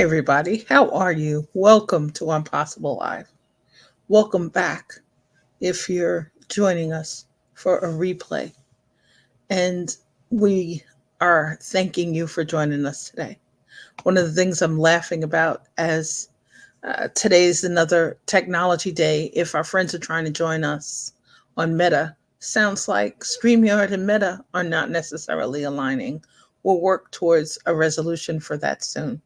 everybody. How are you? Welcome to Impossible Live. Welcome back if you're joining us for a replay. And we are thanking you for joining us today. One of the things I'm laughing about as today's another technology day. If our friends are trying to join us on Meta, sounds like StreamYard and Meta are not necessarily aligning. We'll work towards a resolution for that soon.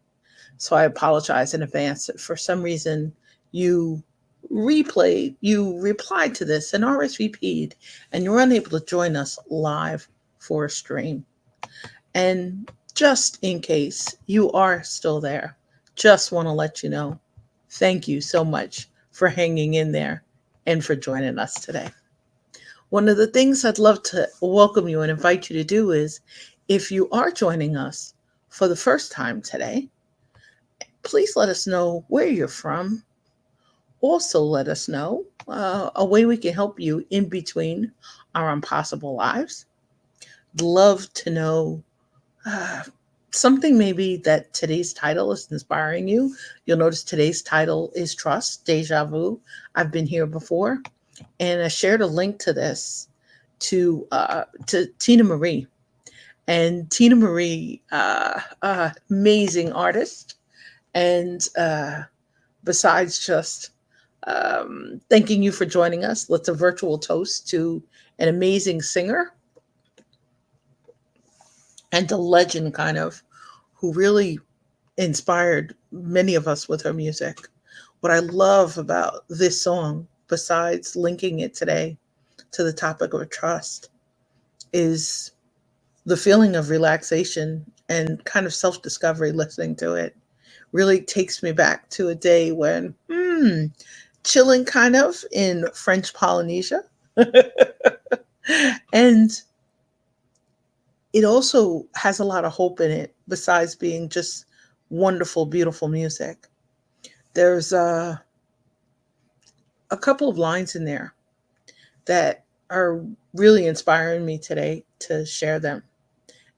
So I apologize in advance. For some reason, you you replied to this and RSVP'd, and you're unable to join us live for a stream. And just in case you are still there, just want to let you know thank you so much for hanging in there and for joining us today. One of the things I'd love to welcome you and invite you to do is if you are joining us for the first time today, please let us know where you're from. Also, let us know a way we can help you in between our impossible lives. Love to know uh, something maybe that today's title is inspiring you. You'll notice today's title is Trust, Deja Vu. I've been here before, and I shared a link to this to Tina Marie. And Tina Marie, amazing artist, and besides just thanking you for joining us, let's a virtual toast to an amazing singer and a legend, kind of, who really inspired many of us with her music. What I love about this song, besides linking it today to the topic of trust, is the feeling of relaxation and kind of self discovery listening to it. Really takes me back to a day when, chilling kind of in French Polynesia. And it also has a lot of hope in it, besides being just wonderful, beautiful music. There's a couple of lines in there that are really inspiring me today to share them.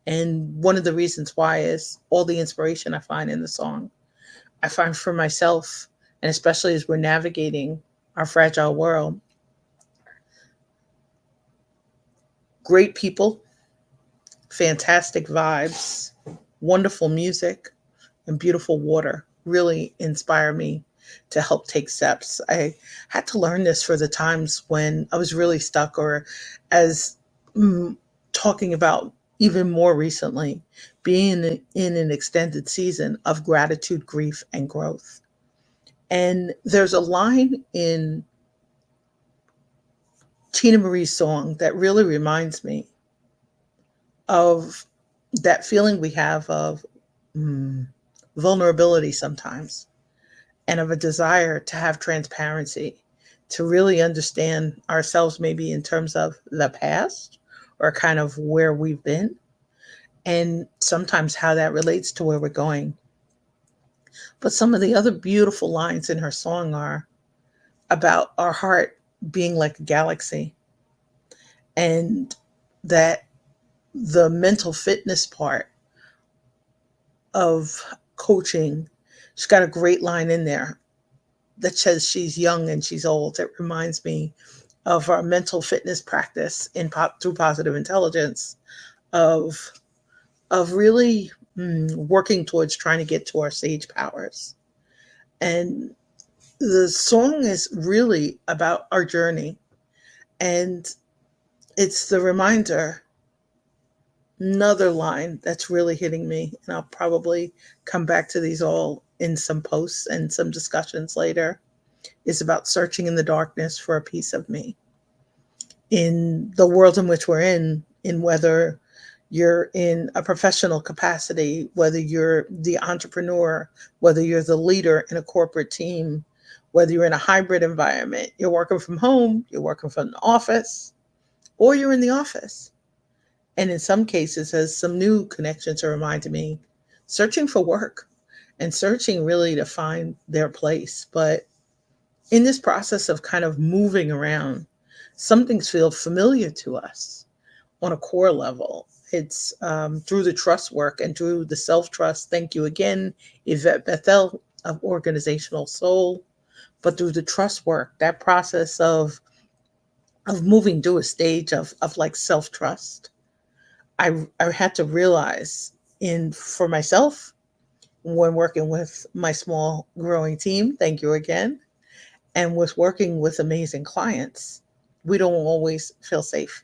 And one of the reasons why is all the inspiration I find in the song. I find for myself, and especially as we're navigating our fragile world, great people, fantastic vibes, wonderful music, and beautiful water really inspire me to help take steps. I had to learn this for the times when I was really stuck, or as mm, talking about even more recently, being in an extended season of gratitude, grief, and growth. And there's a line in Tina Marie's song that really reminds me of that feeling we have of mm, vulnerability sometimes, and of a desire to have transparency, to really understand ourselves, maybe in terms of the past or kind of where we've been, and sometimes how that relates to where we're going. But some of the other beautiful lines in her song are about our heart being like a galaxy, and that the mental fitness part of coaching, she's got a great line in there that says she's young and she's old. It reminds me of our mental fitness practice in through positive intelligence, of really working towards trying to get to our sage powers. And the song is really about our journey, and it's the reminder. Another line that's really hitting me, and I'll probably come back to these all in some posts and some discussions later, is about searching in the darkness for a piece of me. In the world in which we're in whether you're in a professional capacity, whether you're the entrepreneur, whether you're the leader in a corporate team, whether you're in a hybrid environment, you're working from home, you're working from the office, or you're in the office. And in some cases, as some new connections are reminding me, searching for work and searching really to find their place. But in this process of kind of moving around, some things feel familiar to us on a core level. It's through the trust work and through the self trust. Thank you again, Yvette Bethel of Organizational Soul. But through the trust work, that process of moving to a stage of like self trust, I had to realize in for myself when working with my small growing team. Thank you again, and with working with amazing clients, we don't always feel safe.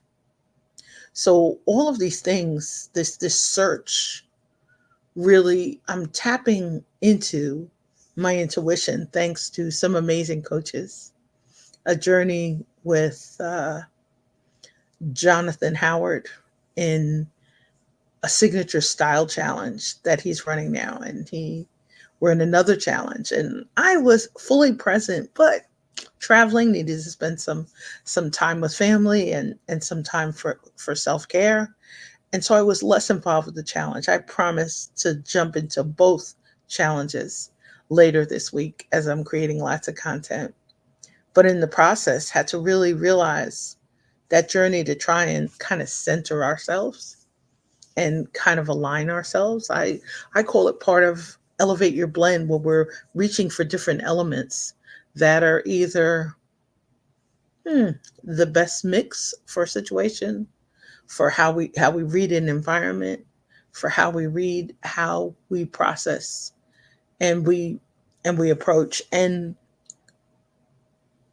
So all of these things, this search, really, I'm tapping into my intuition thanks to some amazing coaches. A journey with Jonathan Howard in a signature style challenge that he's running now, and he we're in another challenge, and I was fully present, but traveling, needed to spend some time with family and some time for self-care. And so I was less involved with the challenge. I promise to jump into both challenges later this week as I'm creating lots of content. But in the process, had to really realize that journey to try and kind of center ourselves and kind of align ourselves. I call it part of elevate your blend, where we're reaching for different elements that are either hmm, the best mix for a situation, for how we read an environment, for how we process and we approach and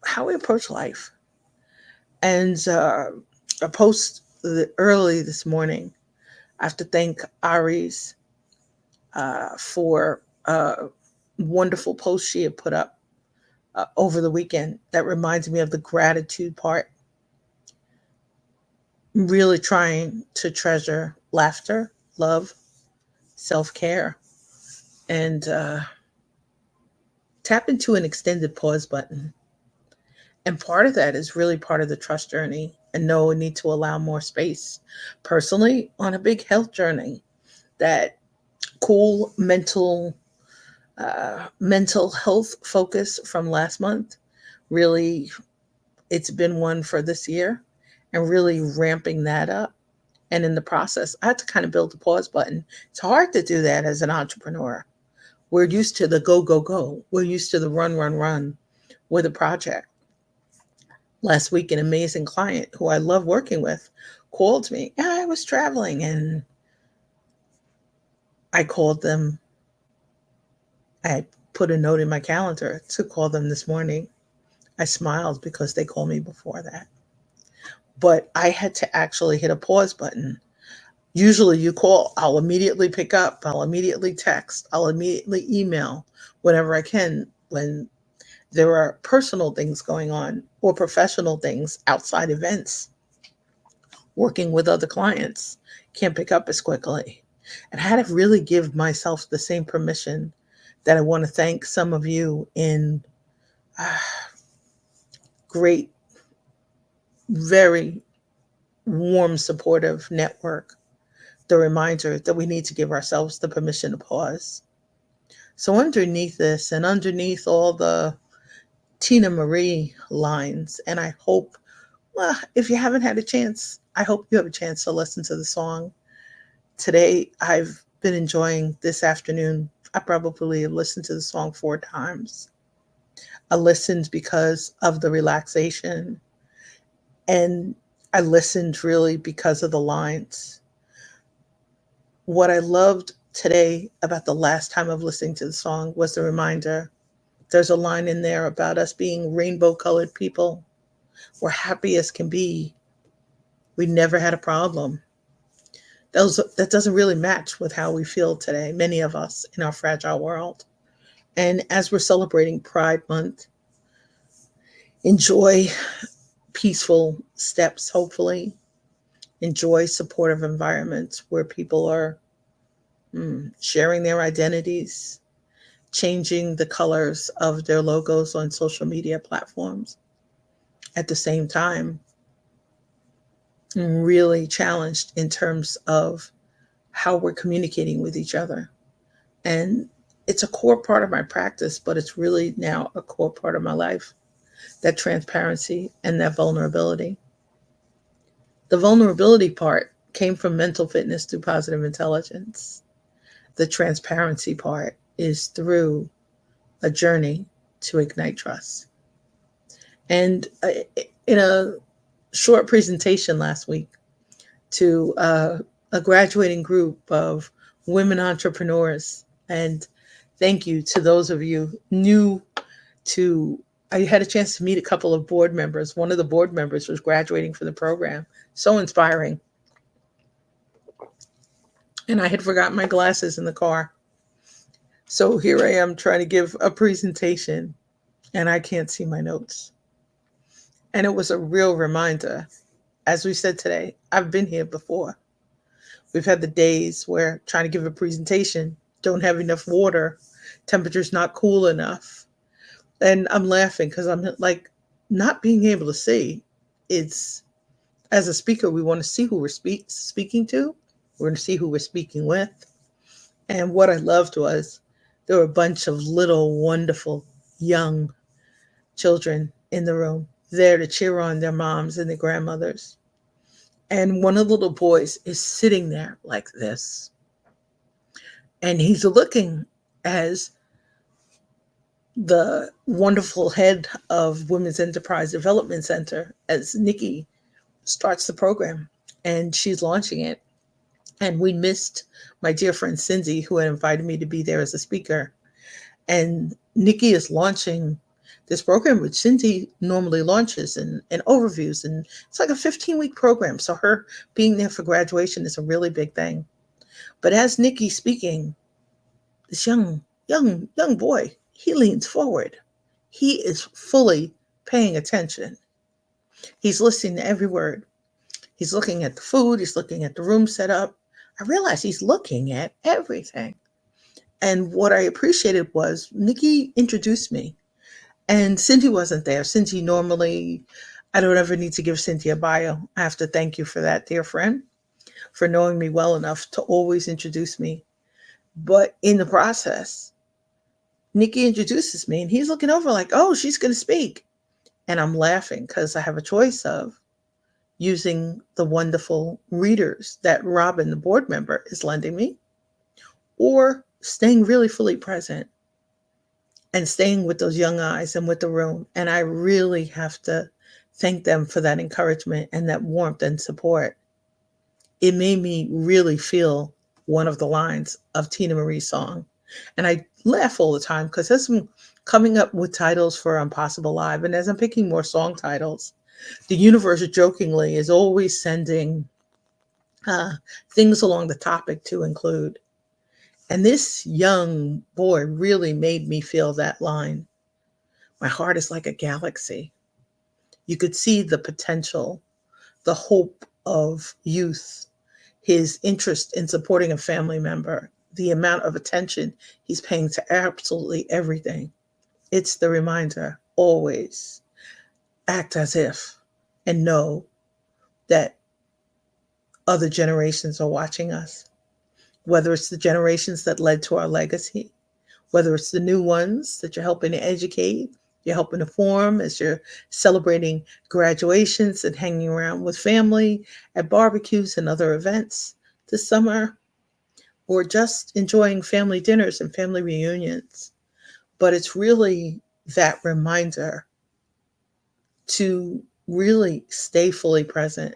how we approach life. And a post early this morning, I have to thank Ari's for a wonderful post she had put up over the weekend that reminds me of the gratitude part. Really trying to treasure laughter, love, self care, and tap into an extended pause button. And part of that is really part of the trust journey and know we need to allow more space. Personally, on a big health journey, that cool mental health focus from last month, really, it's been one for this year, and really ramping that up. And in the process, I had to kind of build the pause button. It's hard to do that as an entrepreneur. We're used to the go, go, go. We're used to the run, run, run with a project. Last week, an amazing client who I love working with called me. Yeah, I was traveling, and I called them. I put a note in my calendar to call them this morning. I smiled because they called me before that. But I had to actually hit a pause button. Usually you call, I'll immediately pick up, I'll immediately text, I'll immediately email whenever I can when there are personal things going on or professional things, outside events, working with other clients. Can't pick up as quickly. And I had to really give myself the same permission that I want to thank some of you in uh, great, very warm, supportive network. The reminder that we need to give ourselves the permission to pause. So, underneath this and underneath all the Tina Marie lines, and I hope, well, if you haven't had a chance, I hope you have a chance to listen to the song. Today, I've been enjoying this afternoon. I probably listened to the song 4 times. I listened because of the relaxation, and I listened really because of the lines. What I loved today about the last time of listening to the song was the reminder. There's a line in there about us being rainbow colored people. We're happy as can be. We never had a problem. That doesn't really match with how we feel today, many of us in our fragile world. And as we're celebrating Pride Month, enjoy peaceful steps, hopefully. Enjoy supportive environments where people are sharing their identities, changing the colors of their logos on social media platforms. At the same time, I'm really challenged in terms of how we're communicating with each other. And it's a core part of my practice, but it's really now a core part of my life, that transparency and that vulnerability. The vulnerability part came from mental fitness through positive intelligence. The transparency part is through a journey to ignite trust. And in a short presentation last week to a graduating group of women entrepreneurs, and thank you to those of you new to, I had a chance to meet a couple of board members. One of the board members was graduating from the program. So inspiring. And I had forgotten my glasses in the car. So here I am trying to give a presentation and I can't see my notes. And it was a real reminder. As we said today, I've been here before. We've had the days where trying to give a presentation, don't have enough water, temperature's not cool enough. And I'm laughing because I'm like, not being able to see. It's, as a speaker, we want to see who we're speaking to. We're going to see who we're speaking with. And what I loved was there were a bunch of little, wonderful, young children in the room there to cheer on their moms and their grandmothers. And one of the little boys is sitting there like this. And he's looking as the wonderful head of Women's Enterprise Development Center, as Nikki starts the program and she's launching it. And we missed my dear friend Cindy, who had invited me to be there as a speaker. And Nikki is launching this program, which Cindy normally launches and overviews. And it's like a 15-week program. So her being there for graduation is a really big thing. But as Nikki's speaking, this young boy, he leans forward. He is fully paying attention. He's listening to every word. He's looking at the food. He's looking at the room set up. I realized he's looking at everything. And what I appreciated was Nikki introduced me, and Cindy wasn't there. Cindy normally, I don't ever need to give Cindy a bio. I have to thank you for that, dear friend, for knowing me well enough to always introduce me. But in the process, Nikki introduces me, and he's looking over like, oh, she's going to speak. And I'm laughing because I have a choice of using the wonderful readers that Robin, the board member, is lending me, or staying really fully present and staying with those young eyes and with the room. And I really have to thank them for that encouragement and that warmth and support. It made me really feel one of the lines of Tina Marie's song. And I laugh all the time because as I'm coming up with titles for Impossible Live, and as I'm picking more song titles, the universe jokingly is always sending things along the topic to include. And this young boy really made me feel that line. My heart is like a galaxy. You could see the potential, the hope of youth, his interest in supporting a family member, the amount of attention he's paying to absolutely everything. It's the reminder, always act as if and know that other generations are watching us, whether it's the generations that led to our legacy, whether it's the new ones that you're helping to educate, you're helping to form as you're celebrating graduations and hanging around with family at barbecues and other events this summer, or just enjoying family dinners and family reunions. But it's really that reminder to really stay fully present.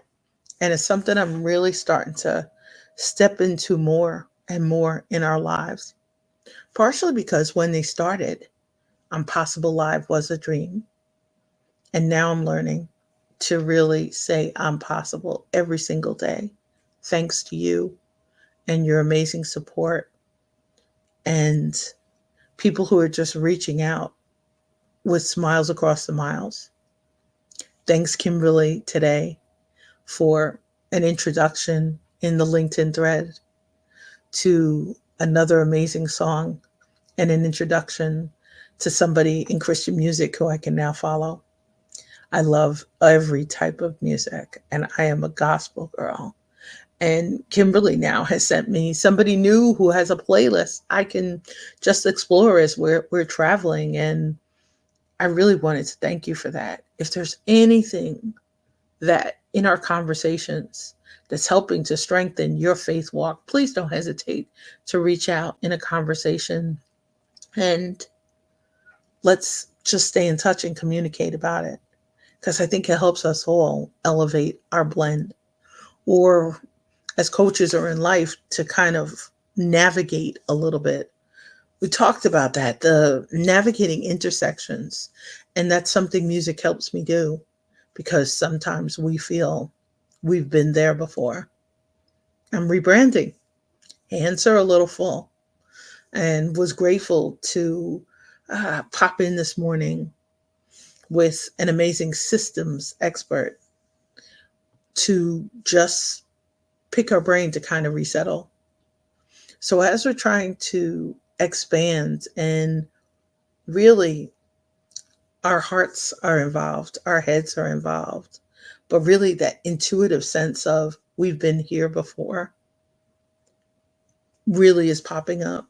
And it's something I'm really starting to step into more and more in our lives. Partially because when they started, Impossible Live was a dream. And now I'm learning to really say I'm possible every single day, thanks to you and your amazing support and people who are just reaching out with smiles across the miles. Thanks, Kimberly, today for an introduction in the LinkedIn thread to another amazing song and an introduction to somebody in Christian music who I can now follow. I love every type of music, and I am a gospel girl. And Kimberly now has sent me somebody new who has a playlist I can just explore as we're traveling. And I really wanted to thank you for that. If there's anything that in our conversations that's helping to strengthen your faith walk, please don't hesitate to reach out in a conversation, and let's just stay in touch and communicate about it, because I think it helps us all elevate our blend, or as coaches or in life, to kind of navigate a little bit. We talked about that, the navigating intersections. And that's something music helps me do, because sometimes we feel we've been there before. I'm rebranding. Hands are a little full, and was grateful to pop in this morning with an amazing systems expert to just pick our brain to kind of resettle. So, as we're trying to expand, and really our hearts are involved, our heads are involved, but really that intuitive sense of we've been here before really is popping up.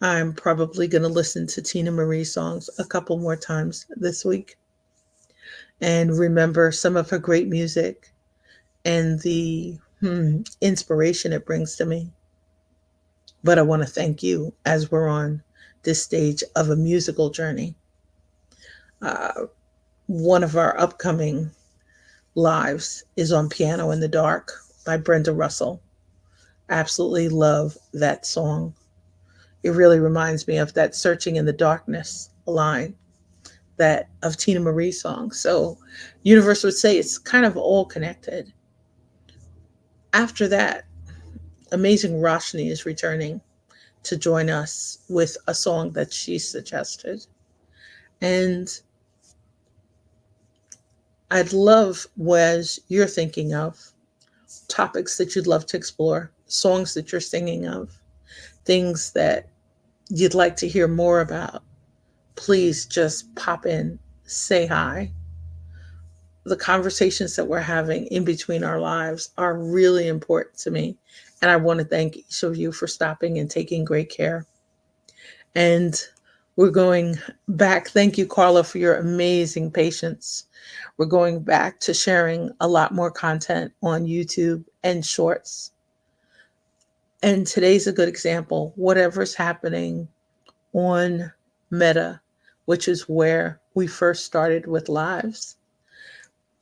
I'm probably going to listen to Tina Marie songs a couple more times this week and remember some of her great music and the inspiration it brings to me. But I want to thank you as we're on this stage of a musical journey. Uh, One of our upcoming lives is on Piano in the Dark by Brenda Russell. Absolutely love that song. It really reminds me of that Searching in the Darkness line that of Tina Marie's song. So universe would say it's kind of all connected. After that, Amazing Roshni is returning to join us with a song that she suggested. And I'd love, as you're thinking of topics that you'd love to explore, songs that you're singing of, things that you'd like to hear more about, please just pop in, say hi. The conversations that we're having in between our lives are really important to me. And I want to thank each of you for stopping and taking great care. And we're going back. Thank you, Carla, for your amazing patience. We're going back to sharing a lot more content on YouTube and shorts. And today's a good example. Whatever's happening on Meta, which is where we first started with lives,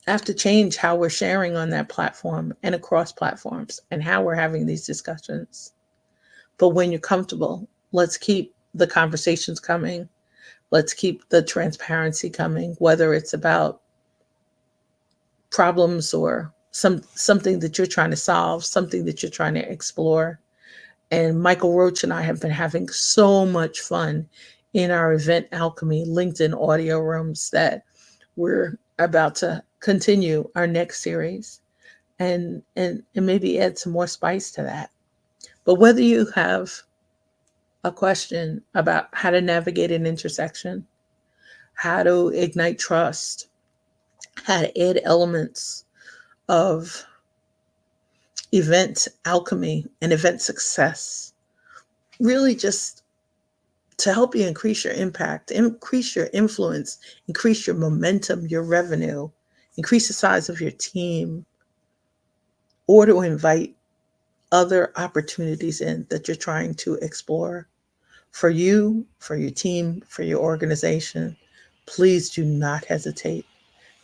I have to change how we're sharing on that platform and across platforms and how we're having these discussions. But when you're comfortable, let's keep the conversations coming. Let's keep the transparency coming, whether it's about problems or something that you're trying to solve, something that you're trying to explore. And Michael Roach and I have been having so much fun in our Event Alchemy LinkedIn audio rooms that we're about to continue our next series and maybe add some more spice to that. But whether you have a question about how to navigate an intersection, how to ignite trust, how to add elements of event alchemy and event success, really just to help you increase your impact, increase your influence, increase your momentum, your revenue, increase the size of your team, or to invite other opportunities in that you're trying to explore for you, for your team, for your organization, please do not hesitate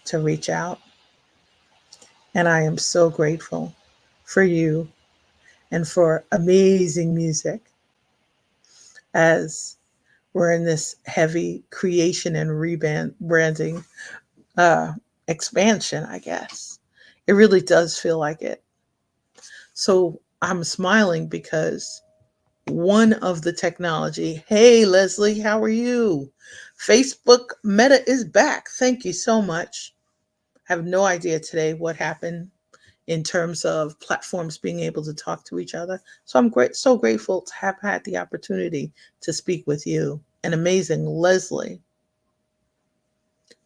to reach out. And I am so grateful for you and for amazing music as we're in this heavy creation and rebranding uh, expansion, I guess. It really does feel like it. So I'm smiling because one of the technology, hey, Leslie, how are you? Facebook Meta is back. Thank you so much. I have no idea today what happened in terms of platforms being able to talk to each other. So I'm so grateful to have had the opportunity to speak with you. An amazing Leslie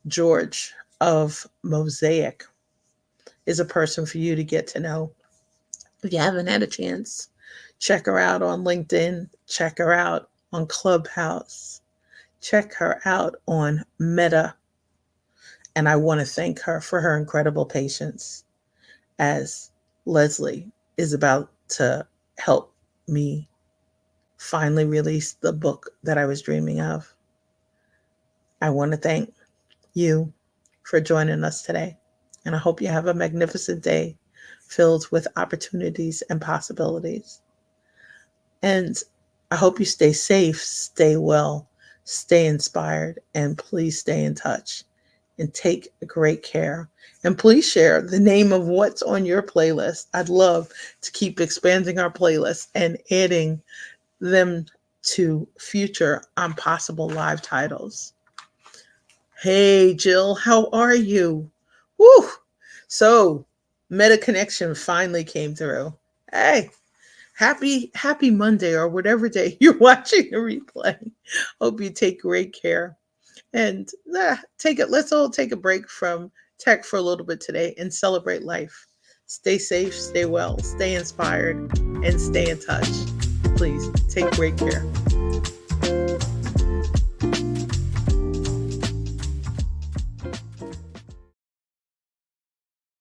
George of Mosaic is a person for you to get to know. If you haven't had a chance, check her out on LinkedIn, check her out on Clubhouse, check her out on Meta. And I want to thank her for her incredible patience as Leslie is about to help me finally release the book that I was dreaming of. I want to thank you for joining us today. And I hope you have a magnificent day filled with opportunities and possibilities. And I hope you stay safe, stay well, stay inspired, and please stay in touch and take great care. And please share the name of what's on your playlist. I'd love to keep expanding our playlist and adding them to future Impossible Live titles. Hey, Jill, how are you? Woo! So, Meta Connection finally came through. Hey, happy Monday or whatever day you're watching the replay. Hope you take great care. And take it. Let's all take a break from tech for a little bit today and celebrate life. Stay safe, stay well, stay inspired, and stay in touch. Please take great care.